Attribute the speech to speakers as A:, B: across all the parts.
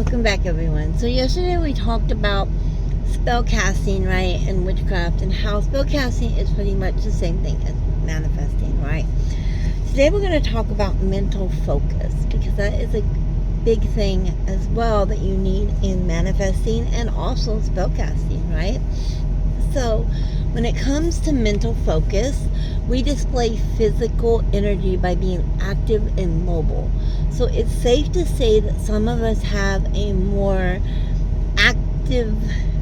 A: Welcome back, everyone. So yesterday we talked about spell casting, right, and witchcraft, and how spell casting is pretty much the same thing as manifesting, right? Today we're going to talk about mental focus, because that is a big thing as well that you need in manifesting and also spell casting, right? So when it comes to mental focus, we display physical energy by being active and mobile. So it's safe to say that some of us have a more active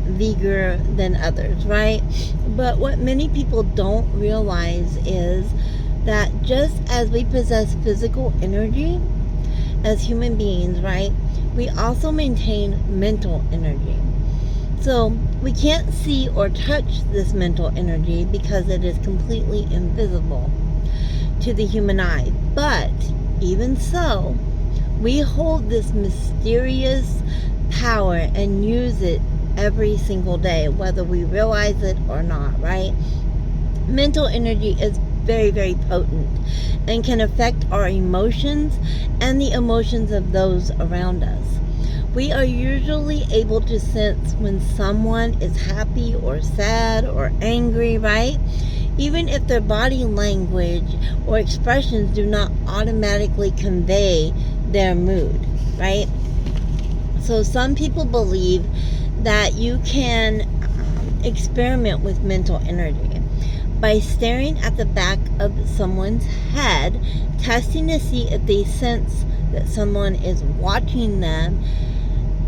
A: vigor than others, right? But what many people don't realize is that just as we possess physical energy as human beings, right, we also maintain mental energy. So we can't see or touch this mental energy because it is completely invisible to the human eye. But even so, we hold this mysterious power and use it every single day, whether we realize it or not, right? Mental energy is very, very potent and can affect our emotions and the emotions of those around us. We are usually able to sense when someone is happy or sad or angry, right? Even if their body language or expressions do not automatically convey their mood, right? So some people believe that you can experiment with mental energy by staring at the back of someone's head, testing to see if they sense that someone is watching them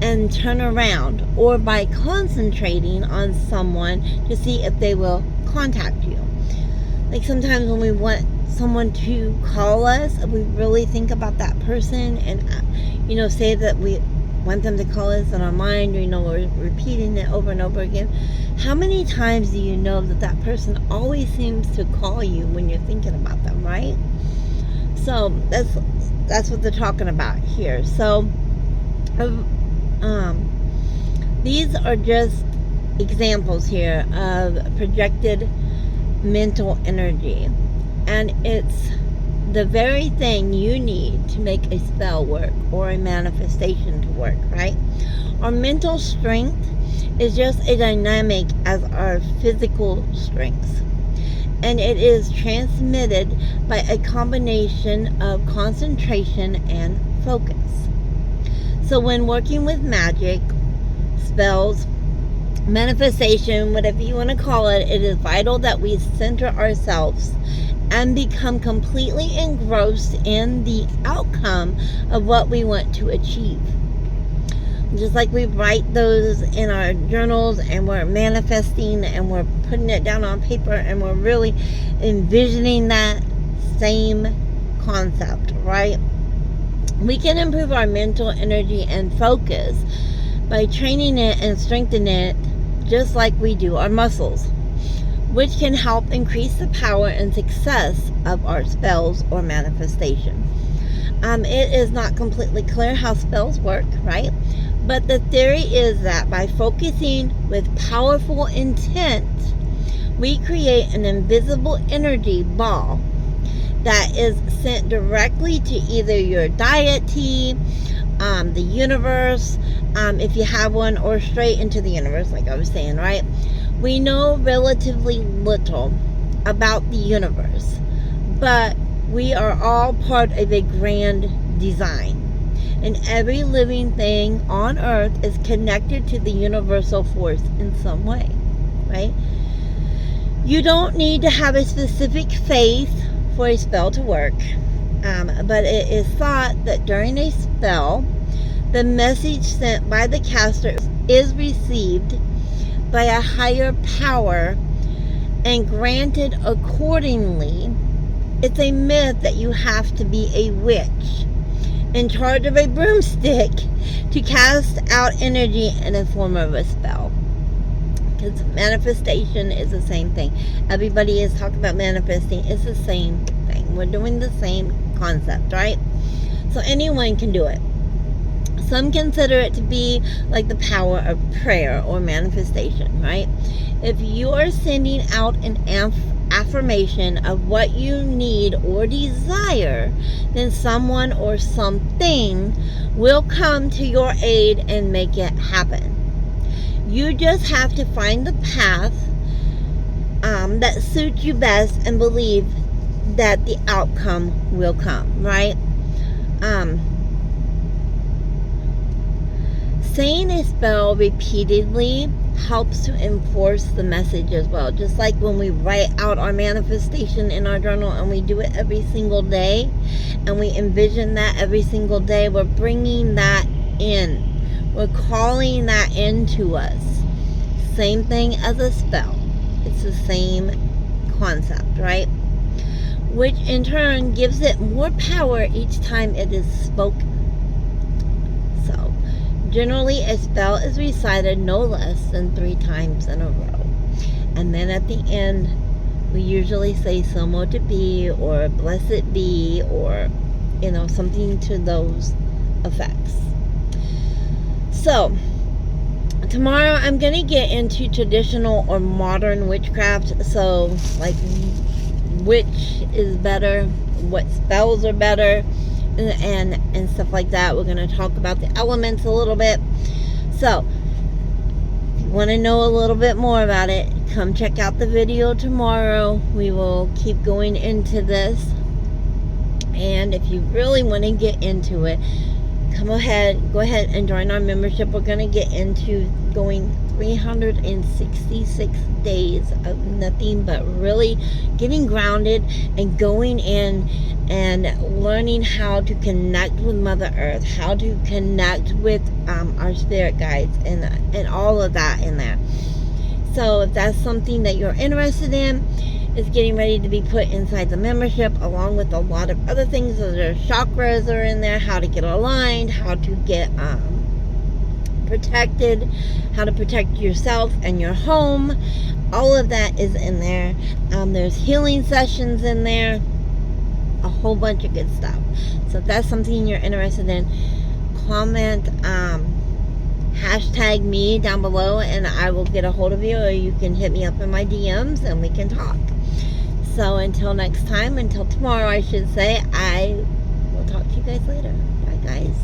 A: and turn around, or by concentrating on someone to see if they will contact you. Like sometimes when we want someone to call us, we really think about that person and say that we want them to call us in our mind, we're repeating it over and over again. How many times do you know that that person always seems to call you when you're thinking about them, right? So that's what they're talking about here. So these are just examples here of projected mental energy, and it's the very thing you need to make a spell work or a manifestation to work, right? Our mental strength is just as dynamic as our physical strengths, and it is transmitted by a combination of concentration and focus. So when working with magic, spells, manifestation, whatever you want to call it, it is vital that we center ourselves and become completely engrossed in the outcome of what we want to achieve. Just like we write those in our journals and we're manifesting and we're putting it down on paper and we're really envisioning that same concept, right? We can improve our mental energy and focus by training it and strengthening it just like we do our muscles, which can help increase the power and success of our spells or manifestation. It is not completely clear how spells work, right? But the theory is that by focusing with powerful intent, we create an invisible energy ball that is sent directly to either your deity, the universe, if you have one, or straight into the universe, like I was saying, right? We know relatively little about the universe, but we are all part of a grand design. And every living thing on earth is connected to the universal force in some way, right? You don't need to have a specific faith for a spell to work, but it is thought that during a spell, the message sent by the caster is received by a higher power and granted accordingly. It's a myth that you have to be a witch in charge of a broomstick to cast out energy in the form of a spell. Because manifestation is the same thing. Everybody is talking about manifesting. It's the same thing. We're doing the same concept, right? So anyone can do it. Some consider it to be like the power of prayer or manifestation, right? If you are sending out an affirmation of what you need or desire, then someone or something will come to your aid and make it happen. You just have to find the path that suits you best and believe that the outcome will come, right? Saying a spell repeatedly helps to enforce the message as well. Just like when we write out our manifestation in our journal and we do it every single day and we envision that every single day, we're bringing that in. We're calling that into us. Same thing as a spell. It's the same concept, right? Which in turn gives it more power each time it is spoken. So, generally a spell is recited no less than 3 times in a row. And then at the end, we usually say so mote it be, or blessed be, or, something to those effects. So, tomorrow I'm going to get into traditional or modern witchcraft. So, like, which is better, what spells are better, and stuff like that. We're going to talk about the elements a little bit. So, if you want to know a little bit more about it, come check out the video tomorrow. We will keep going into this. And if you really want to get into it, go ahead and join our membership. We're going to get into going 366 days of nothing but really getting grounded and going in and learning how to connect with Mother Earth, how to connect with our spirit guides, and all of that in there. So if that's something that you're interested in, it's getting ready to be put inside the membership, along with a lot of other things. So there's chakras are in there, how to get aligned, how to get protected, how to protect yourself and your home. All of that is in there. There's healing sessions in there, a whole bunch of good stuff. So if that's something you're interested in, comment hashtag me down below and I will get a hold of you, or you can hit me up in my DMs and we can talk. So until next time, until tomorrow I should say, I will talk to you guys later. Bye guys.